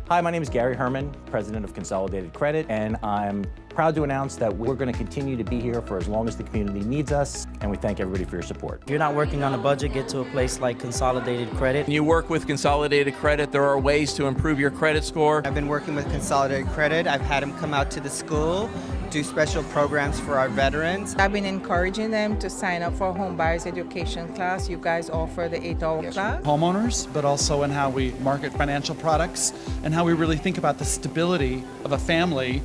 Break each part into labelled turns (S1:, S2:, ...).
S1: Hi, my name is Gary Herman, president of Consolidated Credit, and I'm proud to announce that we're going to continue to be here for as long as the community needs us, and we thank everybody for your support.
S2: If you're not working on a budget, get to a place like Consolidated Credit.
S3: When you work with Consolidated Credit, there are ways to improve your credit score.
S4: I've been working with Consolidated Credit. I've had them come out to the school, do special programs for our veterans.
S5: I've been encouraging them to sign up for a home buyers education class. You guys offer the 8-hour class.
S6: Homeowners, but also in how we market financial products and how we really think about the stability of a family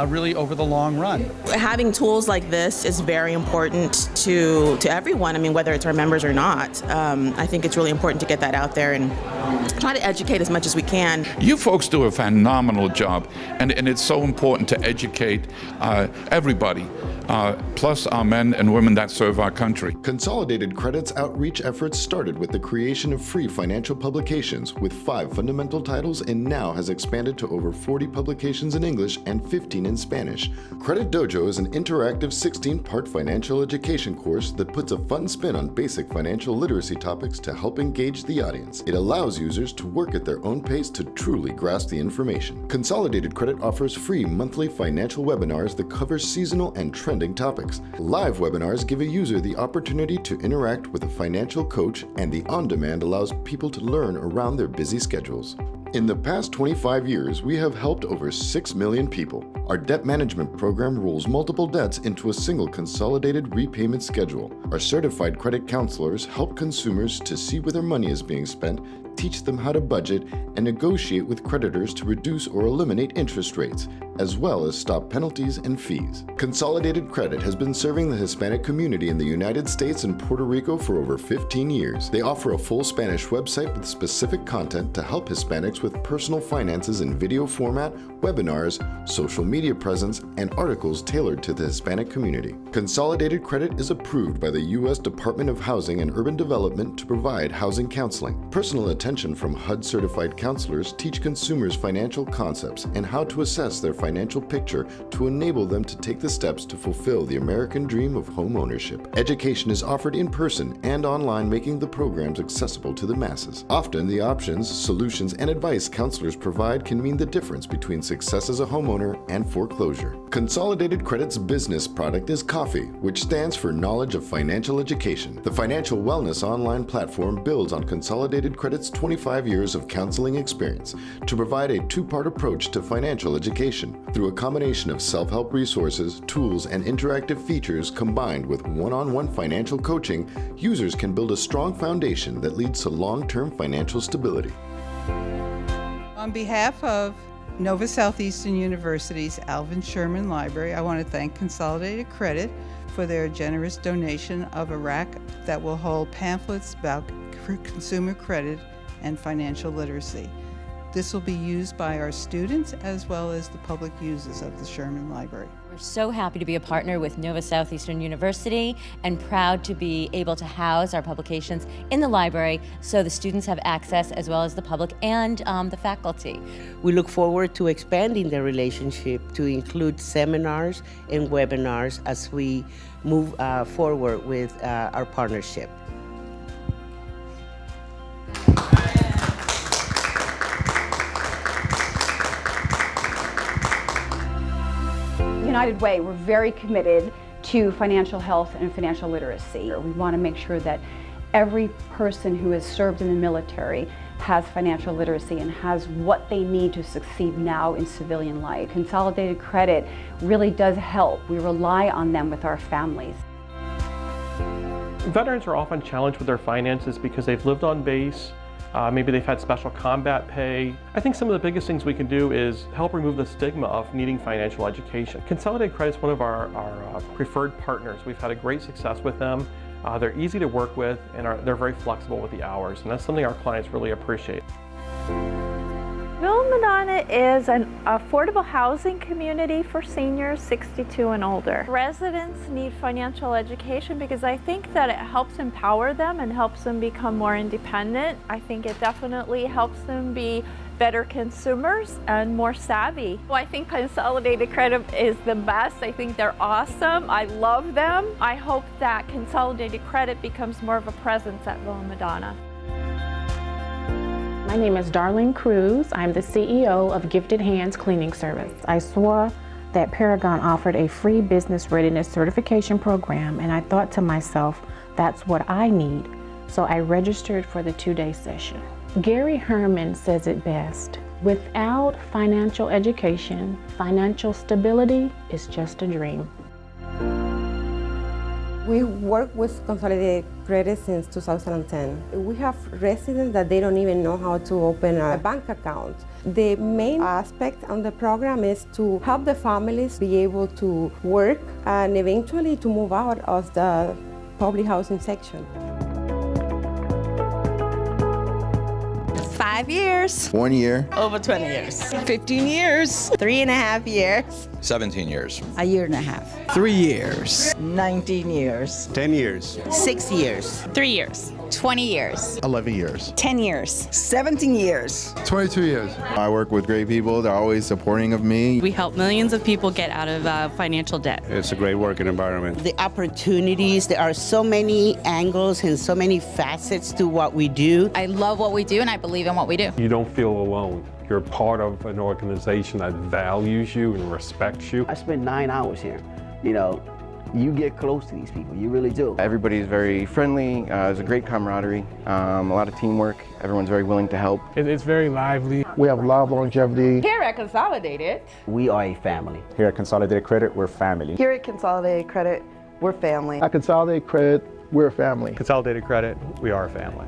S6: really over the long run.
S7: Having tools like this is very important to everyone. I mean, whether it's our members or not. I think it's really important to get that out there and try to educate as much as we can.
S8: You folks do a phenomenal job, and it's so important to educate everybody, plus our men and women that serve our country.
S9: Consolidated Credit's outreach efforts started with the creation of free financial publications with 5 fundamental titles and now has expanded to over 40 publications in English and 15 in Spanish. Credit Dojo is an interactive 16-part financial education course that puts a fun spin on basic financial literacy topics to help engage the audience. It allows users to work at their own pace to truly grasp the information. Consolidated Credit offers free monthly financial webinars that cover seasonal and trending topics. Live webinars give a user the opportunity to interact with a financial coach, and the on-demand allows people to learn around their busy schedules. In the past 25 years, we have helped over 6 million people. Our debt management program rolls multiple debts into a single consolidated repayment schedule. Our certified credit counselors help consumers to see where their money is being spent, teach them how to budget, and negotiate with creditors to reduce or eliminate interest rates, as well as stop penalties and fees. Consolidated Credit has been serving the Hispanic community in the United States and Puerto Rico for over 15 years. They offer a full Spanish website with specific content to help Hispanics with personal finances in video format, webinars, social media presence, and articles tailored to the Hispanic community. Consolidated Credit is approved by the U.S. Department of Housing and Urban Development to provide housing counseling. Personal attention from HUD-certified counselors teach consumers financial concepts and how to assess their financial picture to enable them to take the steps to fulfill the American dream of home ownership. Education is offered in person and online, making the programs accessible to the masses. Often, the options, solutions, and advice counselors provide can mean the difference between success as a homeowner and foreclosure. Consolidated Credit's business product is Coffee, which stands for Knowledge of Financial Education. The financial wellness online platform builds on Consolidated Credit's 25 years of counseling experience to provide a 2-part approach to financial education. Through a combination of self-help resources, tools, and interactive features combined with one-on-one financial coaching, users can build a strong foundation that leads to long-term financial stability.
S10: On behalf of Nova Southeastern University's Alvin Sherman Library, I want to thank Consolidated Credit for their generous donation of a rack that will hold pamphlets about consumer credit and financial literacy. This will be used by our students as well as the public users of the Sherman Library.
S11: We're so happy to be a partner with Nova Southeastern University and proud to be able to house our publications in the library so the students have access as well as the public and the faculty.
S12: We look forward to expanding the relationship to include seminars and webinars as we move forward with our partnership.
S13: United Way, we're very committed to financial health and financial literacy. We want to make sure that every person who has served in the military has financial literacy and has what they need to succeed now in civilian life. Consolidated Credit really does help. We rely on them with our families.
S14: Veterans are often challenged with their finances because they've lived on base. Maybe they've had special combat pay. I think some of the biggest things we can do is help remove the stigma of needing financial education. Consolidated Credit is one of our preferred partners. We've had a great success with them. They're easy to work with and they're very flexible with the hours, and that's something our clients really appreciate.
S15: Vilma Nana is an affordable housing community for seniors 62 and older. Residents need financial education because I think that it helps empower them and helps them become more independent. I think it definitely helps them be better consumers and more savvy. Well, I think Consolidated Credit is the best. I think they're awesome. I love them. I hope that Consolidated Credit becomes more of a presence at Vilma Nana.
S16: My name is Darlene Cruz. I'm the CEO of Gifted Hands Cleaning Service. I saw that Paragon offered a free business readiness certification program, and I thought to myself, that's what I need. So I registered for the 2-day session. Gary Herman says it best. Without financial education, financial stability is just a dream.
S17: We work with Consolidated Credit since 2010. We have residents that they don't even know how to open a bank account. The main aspect on the program is to help the families be able to work and eventually to move out of the public housing section.
S18: 5 years.
S19: 1 year.
S18: Over 20 years.
S20: 15 years.
S18: 3.5 years.
S19: 17 years.
S18: A year and a half.
S20: 3 years.
S18: 19 years.
S19: 10 years.
S18: 6 years.
S21: 3 years. 20 years.
S19: 11 years.
S21: 10 years.
S18: 17 years.
S19: 22 years. I work with great people. They're always supporting of me.
S21: We help millions of people get out of financial debt.
S19: It's a great working environment.
S12: The opportunities, there are so many angles and so many facets to what we do.
S21: I love what we do and I believe in what we do.
S14: You don't feel alone. You're part of an organization that values you and respects you.
S22: I spent 9 hours here. You know, you get close to these people, you really do.
S23: Everybody's very friendly, there's a great camaraderie, a lot of teamwork, everyone's very willing to help.
S24: It's very lively.
S22: We have a lot of longevity.
S18: Here at Consolidated,
S22: We are a family.
S1: Here at Consolidated Credit, we're family.
S18: Here at Consolidated Credit, we're family.
S22: At Consolidated Credit, we're a family.
S14: Consolidated Credit, we are a family.